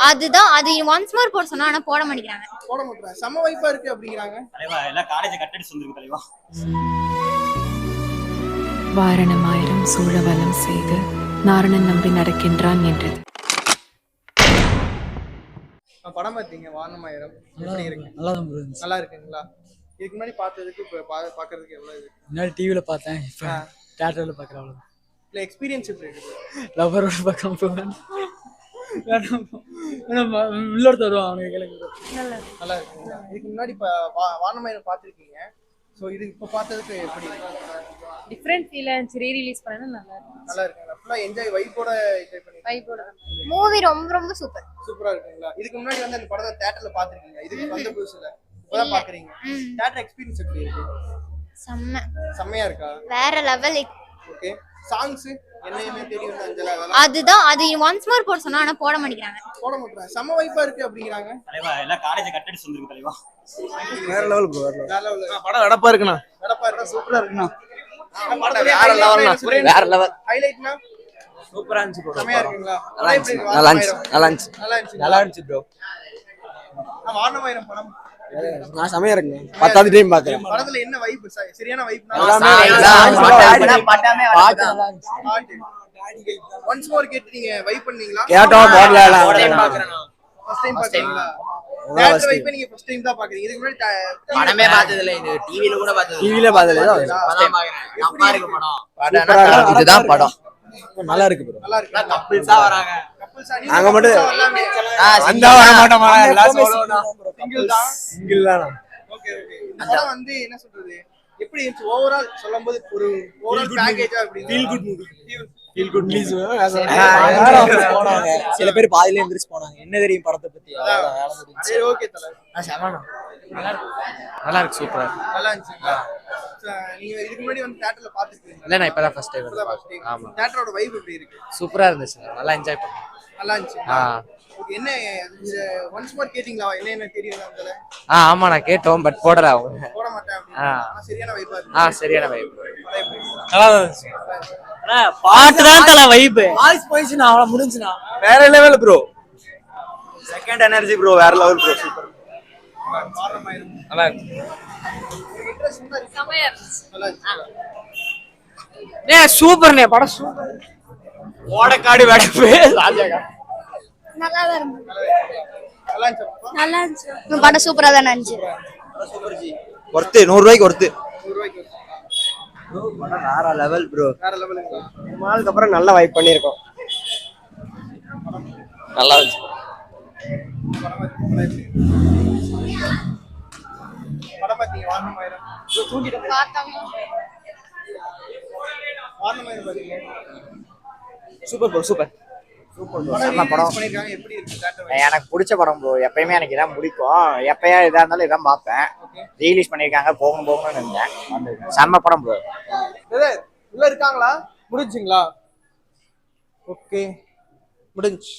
அதுதான் அது once more போட சொன்னா ஆனா போட மாட்டேங்கிறாங்க. போட மாட்டாங்க. செம வைப்பா இருக்கு அப்படிங்கறாங்க. தலைவா எல்லாம் காலேஜ் கட்டடிச்சு வந்திருக்கு தலைவா. வாரணமாயிரம் சூழவலம் செய்து நாரணன் நம்பி நடக்கின்றான் என்றது. படம் பார்த்தீங்க வாரணமாயிரம் எப்படி இருக்கு? நல்லா இருக்குங்களா? இதுக்கு முன்னாடி பார்த்ததுக்கு இப்ப பார்க்கிறதுக்கு எவ்வளவு இது? முன்னாடி டிவில பார்த்தேன், இப்ப தியேட்டர்ல பார்க்கறேன் அவ்வளவுதான். இல்ல எக்ஸ்பீரியன்ஸ் எப்படி இருக்கு? லவ்வரோட பார்க்காம போவேன். உள்ளோட தருவான் அவனுக்கு கேளுங்க. நல்லா இருக்குங்களா? இதுக்கு முன்னாடி வாரணமாயிரம் பார்த்திருக்கீங்க. சோ இது இப்ப பார்த்ததுக்கு எப்படி இருக்கு? டிஃபரண்ட் ஃபீல் ஆச்சு. ரீ ரிலீஸ் பண்ணா நல்லா இருக்கு. நல்லா இருக்குங்களா? ஃபுல்லா என்ஜாய் வைபோட என்ஜாய் பண்ணி. வைபோட மூவி ரொம்ப ரொம்ப சூப்பரா இருக்குங்களா? இதுக்கு முன்னாடி வந்து அந்த படத்தை தியேட்டர்ல பாத்துருக்கீங்க. இதுக்கு வந்த புதுசுல இப்பதான் பாக்குறீங்க. தியேட்டர் எக்ஸ்பீரியன்ஸ் எப்படி இருக்கு? செம்மையா இருக்கா? வேற லெவல். ஓகே. சாங்ஸ் என்ன தெரியும் அஞ்சலா? அதுதான் அது ஒன்ஸ் மோர் போட சொன்னா ஆனா போட மாட்டேங்கிறாங்க. போட மாட்டாங்க. செம வைப்பா இருக்கு அப்படிங்கறாங்க. தலைவா எல்லாம் காலேஜ் கட்டடிச்சு வந்திருக்கு தலைவா. வேற லெவல் ப்ரோ. வேற லெவல். படம் வெடப்பா இருக்குண்ணா. வெடப்பா இருக்கு. சூப்பரா இருக்குண்ணா. வேற லெவல்ண்ணா. வேற லெவல். ஹைலைட்னா சூப்பரா இருந்துச்சு ப்ரோ. செமையா இருக்குங்களா? நல்லா இருந்துச்சு. நல்லா இருந்துச்சு ப்ரோ. வாரணமாயிரம் படம் நான் செமையா இருக்குங்க. 10வது டைம் பாக்குறேன். படத்துல என்ன வைப்? சரியான வைப். ஒன்ஸ் மோர் கேட்டீங்க வைப் பண்ணீங்களா? கேட்டோம் போடல. ஃபர்ஸ்ட் டைம் பாக்குறீங்களா? தியேட்டர் வைப் நீங்க ஃபர்ஸ்ட் டைம் தான் பாக்குறீங்க. இதுக்கு முன்னாடி படமே பார்த்தது இல்ல. இது டிவில கூட பார்த்தது. டிவில பார்த்தது இல்ல. ஃபர்ஸ்ட் டைம் பாக்குறேன். நல்லா இருக்கு படம். இதுதான் படம். நல்லா இருக்கு ப்ரோ. நல்லா இருக்கு. கப்பிள்ஸா வராங்க. கப்பிள்ஸா நாங்க மட்டும் வந்தா வர மாட்டோமா? எல்லாம் சோலோனா. சிங்கிள் தான். Okay okay. இந்த படம் வந்து என்ன சொல்றது? எப்படி இருந்துச்சு ஓவரால் சொல்லும்போது ஒரு ஓவரால் பேக்கேஜா எப்படி? Feel good movie. Feel good please. சில பேர் பாதியில எந்திரிச்சு போனாங்க. என்ன தெரியும் படத்தை பத்தி? சரி ஓகே தல. சமானா. நல்லா இருக்கு. சூப்பரா நல்லா இருந்துச்சுங்களா? நீங்க இதுக்கு முன்னாடி வந்து தியேட்டர்ல பாத்துட்டீங்களா? இல்ல நான் இப்பதான் ஃபர்ஸ்ட் டைம் பார்த்தேன். ஆமா. தியேட்டரோட வைப் எப்படி இருக்கு? சூப்பரா இருந்துச்சு. நல்லா என்ஜாய் பண்ணேன். நல்லா இருந்துச்சு. ஓகே. என்ன ஒன்ஸ் மோர் கேட்டிங்களா? என்ன தெரியும் அதுல? ஆமா நான் கேட்டோம் பட் போடல அவங்க. போட மாட்டேன் அப்படி. சரியான வைப்பா இருக்கு. சரியான வைப். நல்லா இருந்துச்சு. அண்ணா பாட்டு தான் தல வைப். வாய்ஸ் போயிடுச்சுனா அவள முடிஞ்சுனா வேற level bro. Second energy bro. வேற லெவல் ப்ரோ. சூப்பர். நல்லா இருக்கு. சூப்பர்னே படம். சூப்பர். ஓடக்காடு வெடப்பு ராஜாகா நல்லா இருந்துச்சு. நல்லா இருந்துச்சு. படம் சூப்பரா தான் இருந்துச்சு. Super G. ஒர்த் 100 ரூபாய்க்கு ஒர்த். 100 ரூபாய்க்கு ப்ரோ. படம் வேற லெவல் ப்ரோ. வேற லெவலுங்க. மாலுக்கு அப்புறம் நல்லா வைப் பண்ணிருக்கோம். நல்லா இருந்துச்சு. படம் பாத்தீங்க வாரணமாயிரம்? தூங்கிட்டு பார்த்தோம். வாரணமாயிரம் பாத்தீங்க? Super bro. சூப்பர் படம் பண்ணிருக்காங்க. எப்படி இருக்கு தியேட்டர்? எனக்கு பிடிச்ச படம் ப்ரோ. எப்பயுமே எனக்கு இதான் பிடிக்கும். எப்பயா இதா இருந்தாலும் இதான் பார்ப்பேன். ரீலீஸ் பண்ணிருக்காங்க. போகணும்னு இருந்தேன். செம்ம படம் ப்ரோ. உள்ள இருக்காங்களா? முடிஞ்சுங்களா? ஓகே முடிஞ்சு.